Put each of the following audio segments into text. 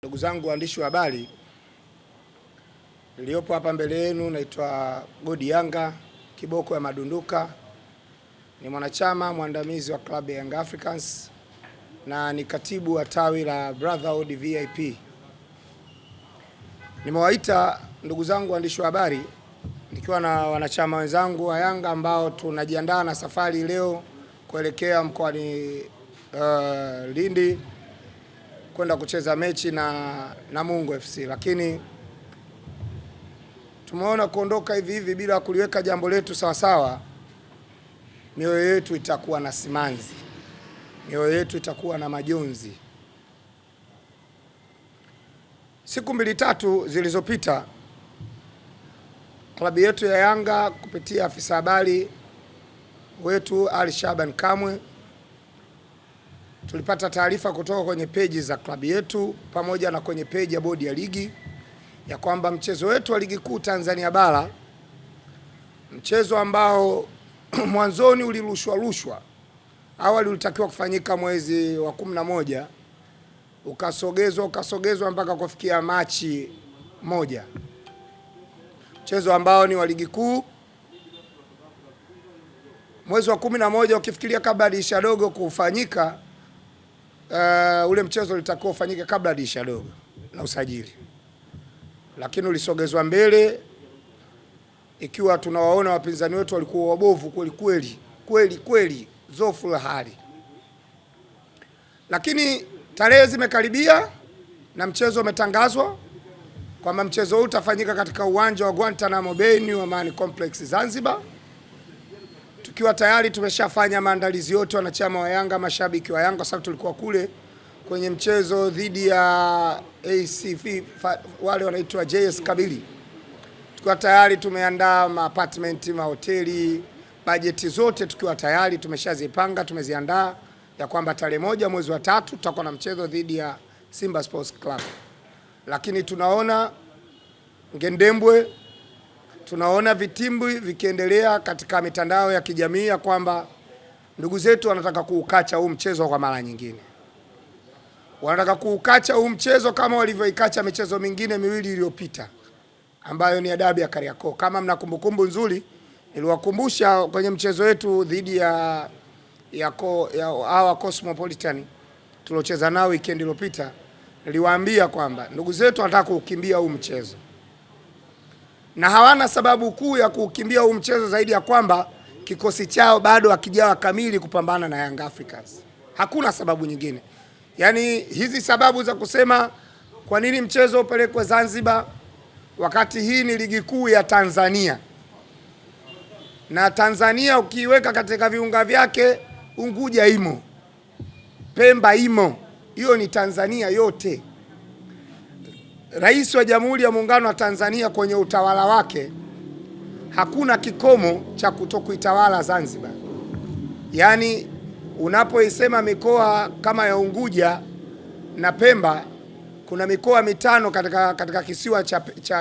Ndugu zangu waandishi wa habari, niliyopo hapa mbele yenu naitwa Godi Yanga, kiboko ya madunduka. Ni mwanachama mwandamizi wa klabu ya Young Africans na ni katibu wa tawi la Brotherhood VIP. Nimewaita ndugu zangu waandishi wa habari nikiwa na wanachama wenzangu wa Yanga ambao tunajiandaa na safari leo kuelekea mkoani Lindi kwenda kucheza mechi na Namungo FC, lakini tumeona kuondoka hivi bila kuliweka jambo letu sawa sawa, mioyo yetu itakuwa na simanzi, mioyo yetu itakuwa na majonzi. Siku 2-3 zilizopita, klabu yetu ya Yanga kupitia afisa habari wetu Ali Shaban Kamwe tulipata taarifa kutoka kwenye peji za klabu yetu pamoja na kwenye peji ya bodi ya ligi ya kwamba mchezo wetu wa ligi kuu Tanzania bara, mchezo ambao mwanzoni ulirushwa, awali ulitakiwa kufanyika mwezi wa 11, ukasogezwa mpaka kufikia Machi 1. Mchezo ambao ni wa ligi kuu mwezi wa 11, ukifikiria kabla dirisha dogo kufanyika, ule mchezo ulitakiwa ufanyike kabla dirisha dogo la usajili, lakini ulisogezwa mbele, ikiwa tunawaona wapinzani wetu walikuwa wabovu kweli zofu la hali. Lakini tarehe zimekaribia na mchezo umetangazwa kwamba mchezo huu utafanyika katika uwanja wa Guantanamo Bay New Amani Complex Zanzibar, tukiwa tayari tumeshafanya maandalizi yote, wanachama wa Yanga, mashabiki wa Yanga, sababu tulikuwa kule kwenye mchezo dhidi ya ACF, wale wanaitwa JS Kabili. Tukiwa tayari tumeandaa apartment, mahoteli, bajeti zote tukiwa tayari tumeshazipanga, tumeziandaa ya kwamba tarehe 1 mwezi wa 3 tutakuwa na mchezo dhidi ya Simba Sports Club. Lakini tunaona ngendembwe, tunaona vitimbwi vikiendelea katika mitandao ya kijamii ya kwamba ndugu zetu wanataka kuukacha huu mchezo kwa mara nyingine. Wanataka kuukacha huu mchezo kama walivyoikacha michezo mingine miwili iliyopita ambayo ni adabu ya Kariakoo. Kama mna kumbukumbu nzuri, niliwakumbusha kwenye mchezo wetu dhidi ya Cosmopolitan tuliocheza nao weekend iliyopita, niliwaambia kwamba ndugu zetu wanataka kukimbia huu mchezo, na hawana sababu kuu ya kukimbia huu mchezo zaidi ya kwamba kikosi chao bado hakijawa kamili kupambana na Young Africans. Hakuna sababu nyingine. Yaani hizi sababu za kusema kwa nini mchezo upelekwe Zanzibar wakati hii ni ligi kuu ya Tanzania, na Tanzania ukiweka katika viunga vyake, Unguja imo, Pemba imo, hiyo ni Tanzania yote. Rais wa Jamhuri ya Muungano wa Tanzania kwenye utawala wake hakuna kikomo cha kutokuitawala Zanzibar. Yaani unapoisema mikoa kama ya Unguja na Pemba, kuna mikoa 5 katika kisiwa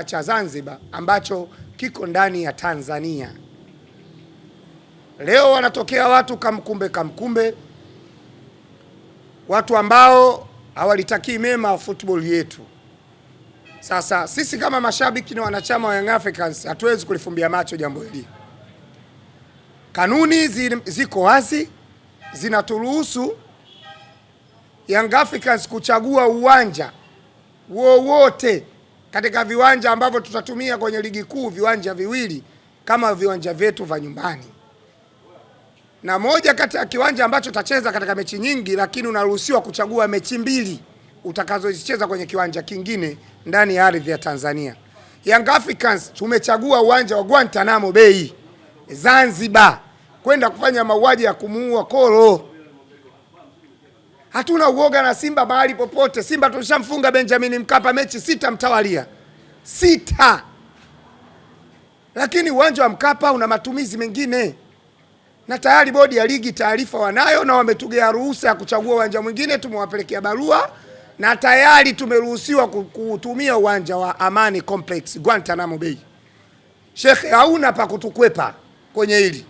cha Zanzibar ambacho kiko ndani ya Tanzania. Leo wanatokea watu kamkumbe, watu ambao hawalitakii mema football yetu. Sasa sisi kama mashabiki na wanachama wa Young Africans hatuwezi kulifumbia macho jambo hili. Kanuni ziko wazi, zinaturuhusu Young Africans kuchagua uwanja wowote katika viwanja ambavyo tutatumia kwenye ligi kuu, viwanja viwili kama viwanja vyetu vya nyumbani, na moja kati ya kiwanja ambacho tutacheza katika mechi nyingi, lakini unaruhusiwa kuchagua mechi 2 utakazozicheza kwenye kiwanja kingine ndani ya ardhi ya Tanzania. Young Africans tumechagua uwanja wa Guantanamo Bay Zanzibar kwenda kufanya mauaji ya kumuua Kolo. Hatuna uoga na Simba mahali popote. Simba tulishamfunga Benjamin Mkapa mechi 6 mtawalia. 6. Lakini uwanja wa Mkapa una matumizi mengine. Na tayari bodi ya ligi taarifa wanayo na wametugea ruhusa ya kuchagua uwanja mwingine, tumewapelekea barua na tayari tumeruhusiwa kutumia uwanja wa Amani Complex Guantanamo Bay. Sheikh, hauna pa kutukwepa kwenye hili.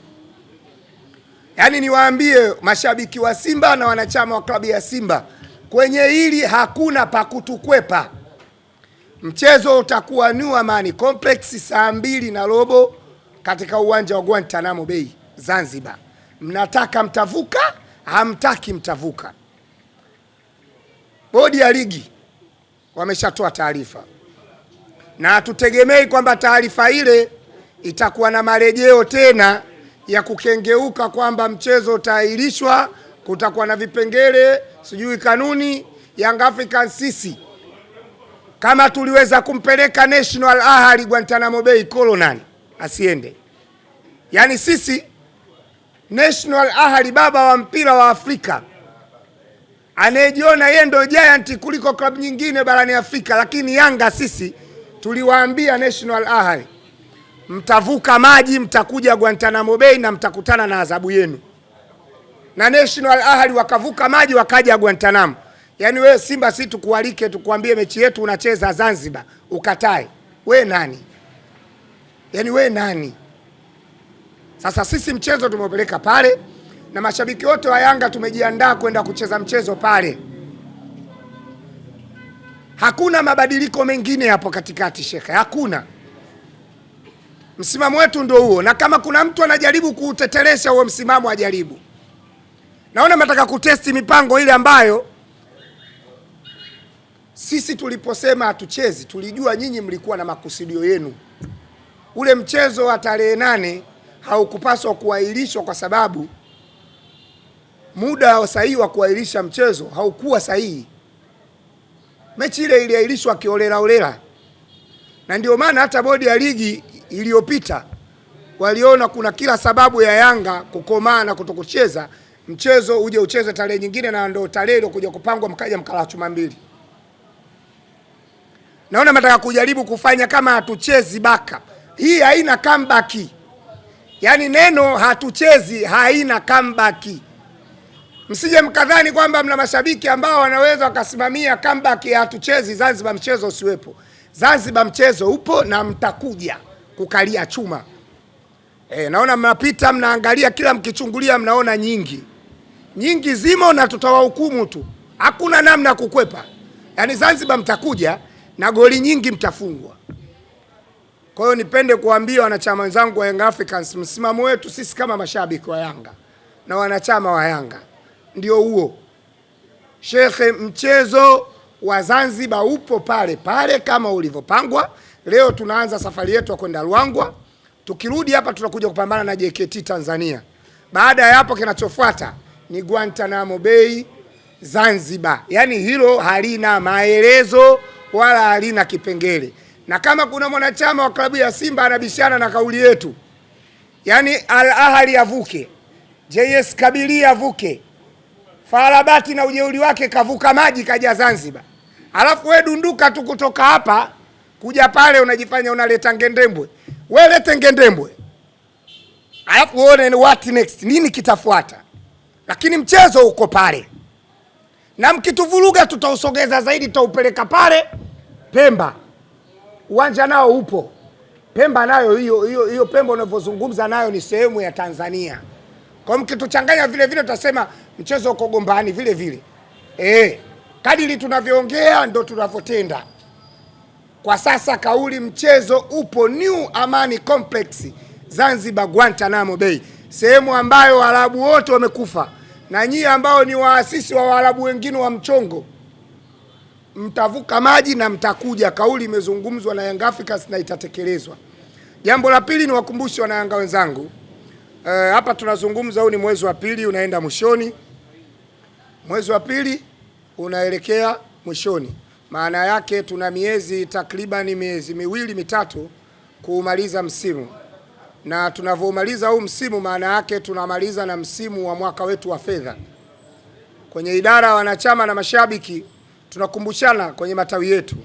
Yaani niwaambie mashabiki wa Simba na wanachama wa klabu ya Simba, kwenye hili hakuna pa kutukwepa. Mchezo utakuwa New Amani Complex saa 2:30 katika uwanja wa Guantanamo Bay Zanzibar. Mnataka mtavuka, hamtaki mtavuka. Bodi ya ligi wameshatoa taarifa, na hatutegemei kwamba taarifa ile itakuwa na marejeo tena ya kukengeuka kwamba mchezo utaahirishwa, kutakuwa na vipengele sijui kanuni. Young Africans sisi kama tuliweza kumpeleka National Ahli Guantanamo Bay, Colonel asiende. Yani sisi National Ahli, baba wa mpira wa Afrika, anayejiona yeye ndio giant kuliko klabu nyingine barani Afrika, lakini Yanga sisi tuliwaambia National Ahli, mtavuka maji, mtakuja Guantanamo Bay na mtakutana na adhabu yenu. Na National Ahli wakavuka maji wakaja Guantanamo. Yani wewe Simba si tukualike tukuambie mechi yetu unacheza Zanzibar ukatae. We nani? Yani we nani? Sasa sisi mchezo tumeupeleka pale, na mashabiki wote wa Yanga tumejiandaa kwenda kucheza mchezo pale. Hakuna mabadiliko mengine hapo katikati shekhe, hakuna. Msimamo wetu ndio huo, na kama kuna mtu anajaribu kuutetelesha huo msimamo ajaribu. Naona mnataka kutesti mipango ile ambayo sisi tuliposema hatuchezi tulijua nyinyi mlikuwa na makusudio yenu. Ule mchezo wa tarehe 8 haukupaswa kuahirishwa kwa sababu muda sahihi wa kuahirisha mchezo haukuwa sahihi. Mechi ile iliahirishwa kiolela olela, na ndio maana hata bodi ya ligi iliyopita waliona kuna kila sababu ya Yanga kukomaa na kutokucheza mchezo uje ucheze tarehe nyingine, na ndio tarehe ile kuja kupangwa mkaja mkala chuma mbili. Naona mnataka kujaribu kufanya kama hatuchezi baka. Hii haina comeback. Yaani neno hatuchezi haina comeback. Msije mkadhani kwamba mna mashabiki ambao wanaweza wakasimamia comeback ya hatuchezi Zanzibar mchezo usiwepo. Zanzibar mchezo upo na mtakuja kukalia chuma. Naona mnapita mnaangalia kila mkichungulia mnaona nyingi. Nyingi zimo na tutawahukumu tu. Hakuna namna kukwepa. Yaani Zanzibar mtakuja na goli nyingi mtafungwa. Kwa hiyo nipende kuambia wanachama wenzangu wa Young Africans, msimamo wetu sisi kama mashabiki wa Yanga na wanachama wa Yanga ndio huo. Shekhe, mchezo wa Zanzibar upo pale pale kama ulivyopangwa. Leo tunaanza safari yetu ya kwenda Ruangwa. Tukirudi hapa tutakuja kupambana na JKT Tanzania. Baada ya hapo kinachofuata ni Guantanamo Bay Zanzibar. Yaani hilo halina maelezo wala halina kipengele. Na kama kuna mwanachama wa klabu ya Simba anabishana na kauli yetu, yani Al Ahly avuke, JS Kabili avuke, Farabati na ujeuri wake kavuka maji kaja Zanzibar, alafu we dunduka tu kutoka hapa kuja pale unajifanya unaleta ngendembwe. We lete ngendembwe, alafu uone what next, nini kitafuata. Lakini mchezo uko pale, na mkituvuruga tutausogeza zaidi, tutaupeleka pale Pemba. Uwanja nao upo Pemba, nayo hiyo Pemba unavyozungumza nayo ni sehemu ya Tanzania. Kwa mkituchanganya vile vile tutasema mchezo uko Gombani vile vile. Kadiri tunavyoongea ndo tunavyotenda. Kwa sasa kauli mchezo upo New Amani Complex Zanzibar Guantanamo Bay, sehemu ambayo Waarabu wote wamekufa, na nyinyi ambao ni waasisi wa Waarabu wengine wa mchongo mtavuka maji na mtakuja. Kauli imezungumzwa na Young Africans na itatekelezwa. Jambo la pili ni wakumbushe wana Yanga wenzangu, hapa tunazungumza huu ni mwezi wa pili unaenda mwishoni. Mwezi wa pili unaelekea mwishoni. Maana yake tuna takriban miezi 2-3 kuumaliza msimu. Na tunavyoumaliza huu msimu maana yake tunamaliza na msimu wa mwaka wetu wa fedha. Kwenye idara wanachama na mashabiki tunakumbushana kwenye matawi yetu.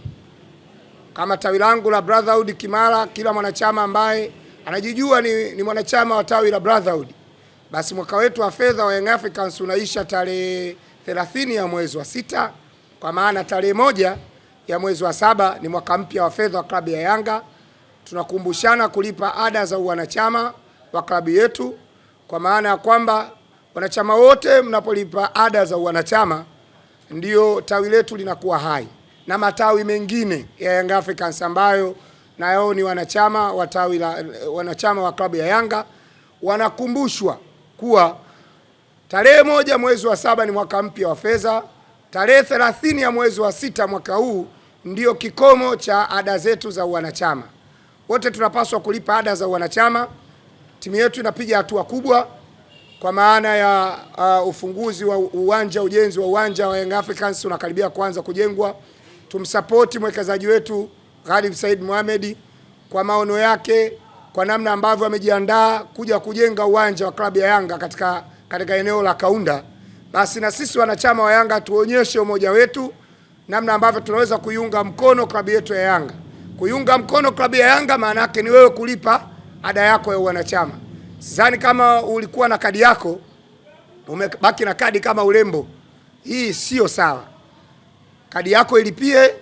Kama tawi langu la Brotherhood Kimara, kila mwanachama ambaye anajijua ni mwanachama wa tawi la Brotherhood, basi mwaka wetu wa fedha wa Young Africans unaisha tarehe 30 ya mwezi wa 6, kwa maana tarehe 1 ya mwezi wa 7 ni mwaka mpya wa fedha wa klabu ya Yanga. Tunakumbushana kulipa ada za wanachama wa klabu yetu, kwa maana ya kwamba wanachama wote mnapolipa ada za wanachama ndio tawi letu linakuwa hai, na matawi mengine ya Young Africans ambayo nao ni wanachama wa tawi la wanachama wa klabu ya Yanga wanakumbushwa kuwa tarehe 1 mwezi wa 7 ni mwaka mpya wa fedha. Tarehe 30 ya mwezi wa 6 mwaka huu ndio kikomo cha ada zetu za wanachama. Wote tunapaswa kulipa ada za wanachama. Timu yetu inapiga hatua kubwa kwa maana ya ufunguzi wa uwanja, ujenzi wa uwanja wa Young Africans unakaribia kuanza kujengwa. Tumsapoti mwekezaji wetu Khalid Said Mohamed kwa maono yake, kwa namna ambavyo amejiandaa kuja kujenga uwanja wa klabu ya Yanga katika eneo la Kaunda. Basi na sisi wanachama wa Yanga tuonyeshe umoja wetu, namna ambavyo tunaweza kuiunga mkono klabu yetu ya Yanga. Kuiunga mkono klabu ya Yanga maana yake ni wewe kulipa ada yako ya wanachama. Sidhani kama ulikuwa na kadi yako umebaki na kadi kama urembo. Hii sio sawa. Kadi yako ilipie.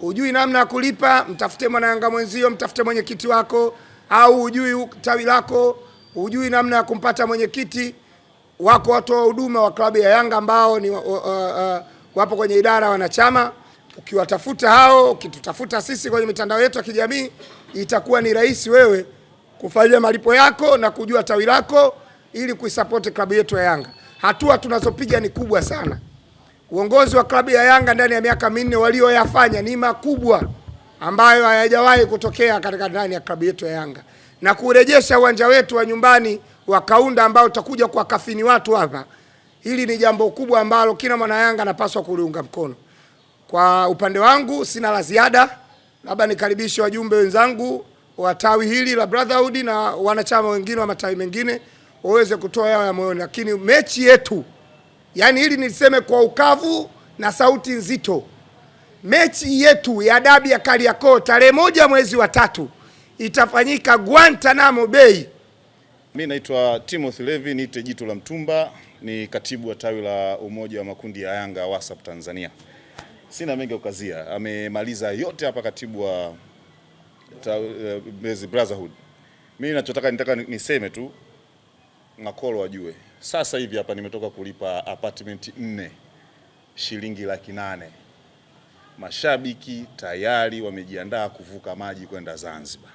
Ujui namna ya kulipa, mtafute mwana Yanga mwenzio, mtafute mwenyekiti wako, au ujui tawi lako, ujui namna ya kumpata mwenyekiti wako, watu wa huduma wa klabu ya Yanga ambao ni wapo kwenye idara wanachama. Ukiwatafuta hao, ukitutafuta sisi kwenye mitandao yetu ya kijamii, itakuwa ni rahisi wewe kufanya malipo yako na kujua tawi lako ili kuisupport klabu yetu ya Yanga. Hatua tunazopiga ni kubwa sana. Uongozi wa klabu ya Yanga ndani ya miaka 4 walioyafanya ni makubwa ambayo hayajawahi kutokea katika ndani ya klabu yetu ya Yanga. Na kurejesha uwanja wetu wa nyumbani wa Kaunda ambao utakuja kwa kafini watu hapa. Hili ni jambo kubwa ambalo kila mwana Yanga anapaswa kuliunga mkono. Kwa upande wangu sina la ziada. Labda nikaribishe wajumbe wenzangu wa tawi hili la Brotherhood na wanachama wengine wa matawi mengine waweze kutoa yao ya moyoni. Lakini mechi yetu, yani hili niliseme kwa ukavu na sauti nzito, mechi yetu ya dabi ya Kariakoo tarehe 1 mwezi wa 3 itafanyika Guantanamo Bay. Mimi naitwa Timothy Levi, niite Jitu la Mtumba, ni katibu wa tawi la umoja wa makundi ya Yanga WhatsApp Tanzania. Sina mengi ukazia, amemaliza yote hapa katibu wa Brotherhood. Mimi nataka niseme tu Ngakolo wajue. Sasa hivi hapa nimetoka kulipa apartment 4 shilingi 800,000. Mashabiki tayari wamejiandaa kuvuka maji kwenda Zanzibar.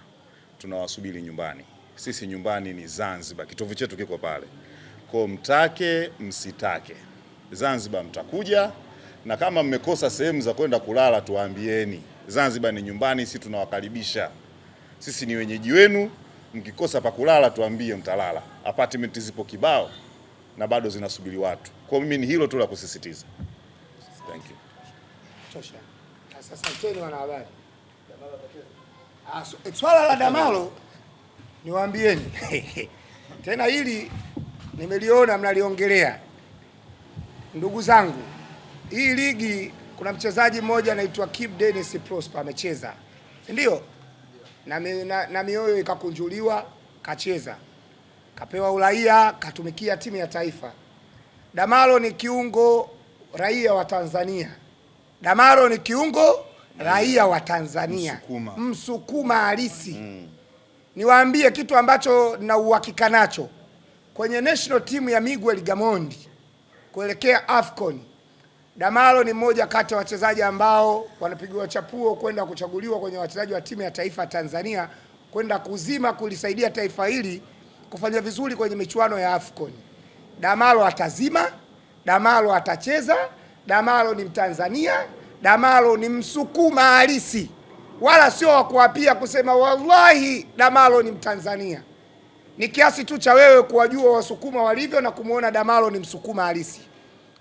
Tunawasubiri nyumbani. Sisi nyumbani ni Zanzibar, kitovu chetu kiko pale. Kwa mtake msitake, Zanzibar mtakuja, na kama mmekosa sehemu za kwenda kulala tuambieni. Zanzibar ni nyumbani, sisi tunawakaribisha. Sisi ni wenyeji wenu, mkikosa pa kulala tuambie mtalala. Apartment zipo kibao na bado zinasubiri watu. Kwa mimi ni hilo tu la kusisitiza. Thank you. Tosha. Sasa asanteni wana habari. Swala la Damalo niwaambieni. Tena hili nimeliona mnaliongelea. Ndugu zangu, hii ligi kuna mchezaji mmoja anaitwa Kip Dennis Prosper amecheza. Ndio? Na mioyo ikakunjuliwa, kacheza. Kapewa uraia, katumikia timu ya taifa. Damalo ni kiungo raia wa Tanzania. Damalo ni kiungo raia wa Tanzania. Msukuma halisi. Niwaambie kitu ambacho na uhakika nacho. Kwenye national team ya Miguel Gamondi kuelekea AFCON, Damalo ni mmoja kati ya wachezaji ambao wanapigwa chapuo kwenda kuchaguliwa kwenye wachezaji wa timu ya taifa Tanzania kwenda kuzima kulisaidia taifa hili kufanya vizuri kwenye michuano ya AFCON. Damalo atazima, Damalo atacheza, Damalo ni Mtanzania, Damalo ni Msukuma halisi. Wala sio wa kuapia kusema wallahi Damalo ni Mtanzania. Ni kiasi tu cha wewe kuwajua Wasukuma walivyo na kumuona Damalo ni Msukuma halisi.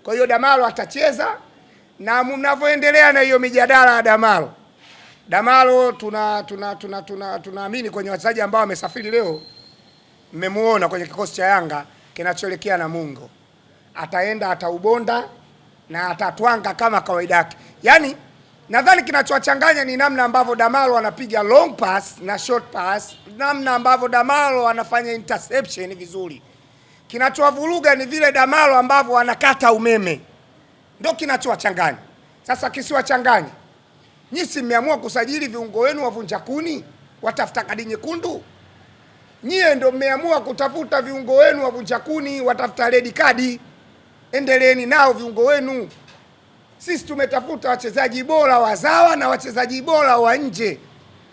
Kwa hiyo Damalo atacheza, na mnavyoendelea na hiyo mijadala ya Damalo tunaamini kwenye wachezaji ambao wamesafiri leo. Mmemuona kwenye kikosi cha Yanga kinachoelekea Namungo. Ataenda, ataubonda na atatwanga kama kawaida yake. Yaani nadhani kinachowachanganya ni namna ambavyo Damalo anapiga long pass na short pass, namna ambavyo Damalo anafanya interception vizuri. Kinachowavuruga ni vile Damalo ambavyo anakata umeme. Ndio kinachowachanganya. Sasa kisiwachanganye. Nyinyi mmeamua kusajili viungo wenu wavunja kuni, watafuta kadi nyekundu. Nyie ndio mmeamua kutafuta viungo wenu wavunja kuni, watafuta red kadi. Endeleeni nao viungo wenu. Sisi tumetafuta wachezaji bora wazawa na wachezaji bora wa nje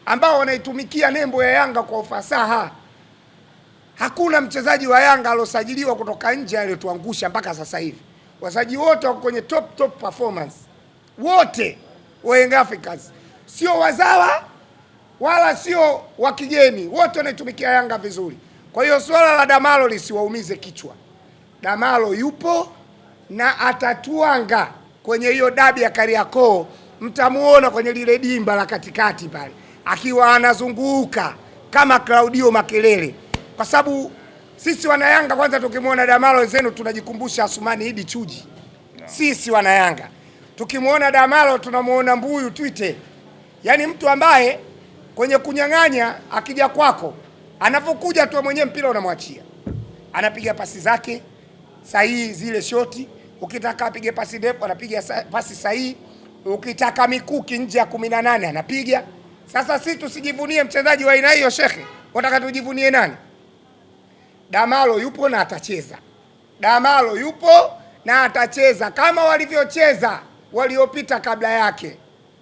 ambao wanaitumikia nembo ya Yanga kwa ufasaha. Hakuna mchezaji wa Yanga alosajiliwa kutoka nje aliyotuangusha mpaka sasa hivi. Wachezaji wote wako kwenye top performance. Wote wa Young Africans. Sio wazawa wala sio wa kigeni. Wote wanaitumikia Yanga vizuri. Kwa hiyo swala la Damalo lisiwaumize kichwa. Damalo yupo na atatuanga kwenye hiyo dabi ya Kariakoo. Mtamuona kwenye lile dimba la katikati pale akiwa anazunguka kama Claudio Makelele, kwa sababu sisi wanayanga kwanza tukimwona Damalo wenzenu tunajikumbusha Asumani Idi Chuji. Sisi wanayanga tukimwona Damalo tunamuona mbuyu twite, yaani mtu ambaye kwenye kunyang'anya akija kwako anapokuja tu mwenyewe mpira unamwachia, anapiga pasi zake sahihi, zile shoti. Ukitaka apige pasi ndefu anapiga pasi sahihi, ukitaka mikuki nje ya 18 anapiga. Sasa sisi tusijivunie mchezaji wa aina hiyo shekhe, unataka tujivunie nani? Damalo yupo na atacheza. Damalo yupo na atacheza kama walivyocheza waliopita kabla yake.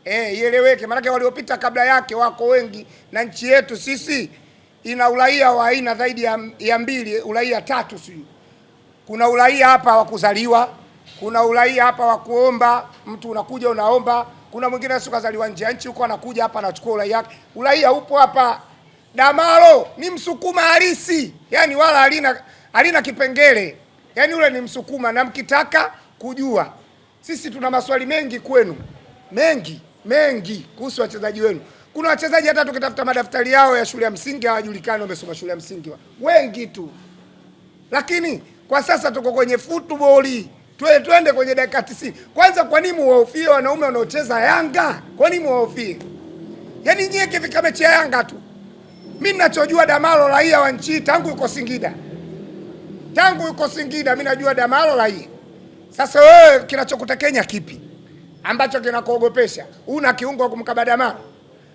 Ieleweke, maana waliopita kabla yake wako wengi, na nchi yetu sisi ina uraia wa aina zaidi ya 2, uraia 3 sio. Kuna uraia hapa wa kuzaliwa, kuna uraia hapa wa kuomba, mtu unakuja unaomba, kuna mwingine asukazaliwa nje ya nchi huko anakuja hapa anachukua uraia wake. Uraia upo hapa. Damalo ni Msukuma halisi, yani wala halina kipengele, yani ule ni Msukuma. Na mkitaka kujua, sisi tuna maswali mengi kwenu, mengi kuhusu wachezaji wenu. Kuna wachezaji hata tukitafuta madaftari yao ya shule ya msingi hawajulikani wamesoma shule ya msingi wengi tu. Lakini kwa sasa tuko kwenye football, twende kwenye dakika 90. Kwanza kwa nini muwahofie wanaume wanaocheza Yanga? Kwa nini muwahofie? Yaani nyie kifika mechi ya Yanga tu. Mimi ninachojua Damalo raia wa nchi tangu yuko Singida. Mimi najua Damalo raia. Sasa wewe kinachokutekenya kipi ambacho kinakuogopesha? Una kiungo kumkaba Damalo?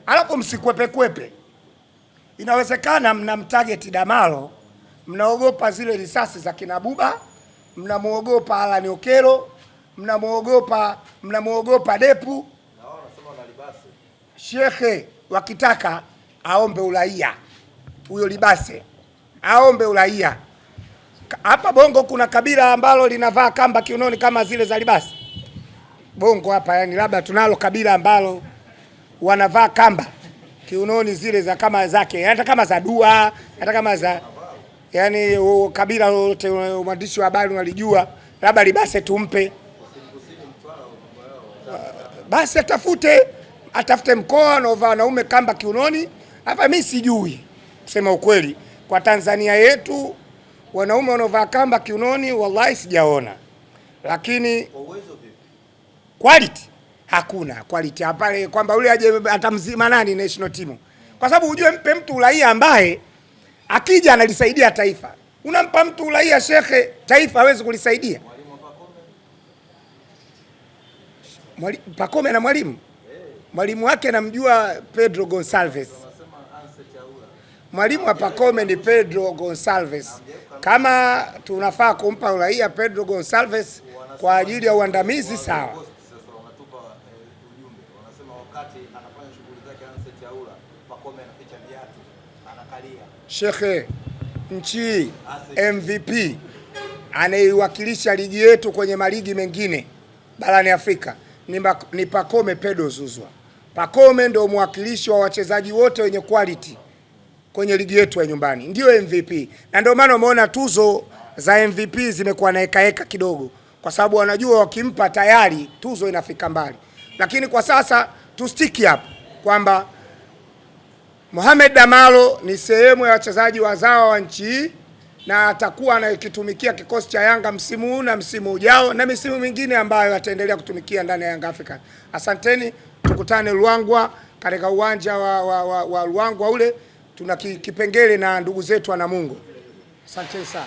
Alafu msikwepe. Inawezekana mnamtarget Damalo, mnaogopa zile risasi za kinabuba, mnamuogopa Alan Okelo, mnamuogopa Depu. Shekhe wakitaka aombe uraia. Huyo Libase aombe uraia. Hapa Bongo kuna kabila ambalo linavaa kamba kiunoni kama zile za Libase. Bongo hapa, yani labda tunalo kabila ambalo wanavaa kamba kiunoni zile za kama zake, hata kama za Dua, hata kama za yani kabila lote mwandishi wa habari unalijua, labda Libase tumpe. Basi atafute mkoa na wanaume kamba kiunoni. Hapa mimi sijui kusema ukweli, kwa Tanzania yetu wanaume wanaovaa kamba kiunoni wallahi sijaona. Lakini quality hakuna quality hapa, kwamba yule aje atamzima nani national team, kwa sababu ujue mpe mtu uraia ambaye akija analisaidia taifa. Unampa mtu uraia shekhe, taifa hawezi kulisaidia. Pacome na mwalimu wake namjua Pedro Gonçalves. Mwalimu wa Pacome ni Pedro Gonçalves. Kama tunafaa kumpa uraia Pedro Gonçalves kwa ajili ya uandamizi, sawa. Shekhe, nchi MVP anaiwakilisha ligi yetu kwenye maligi mengine barani Afrika ni Pacome Pedro Zouzoua. Pacome ndio mwakilishi wa wachezaji wote wenye quality kwenye ligi yetu ya nyumbani, ndio MVP. Na ndio maana umeona tuzo za MVP zimekuwa na heka kidogo, kwa sababu wanajua wakimpa tayari tuzo inafika mbali. Lakini kwa sasa tu stick up kwamba Mohamed Damalo ni sehemu ya wachezaji wazawa wa nchi na atakuwa anakitumikia kikosi cha Yanga msimu huu na msimu ujao na misimu mingine ambayo ataendelea kutumikia ndani ya Yanga Africa. Asanteni, tukutane Luangwa katika uwanja wa Luangwa ule, tuna kipengele na ndugu zetu wa Namungo. Asanteni sana.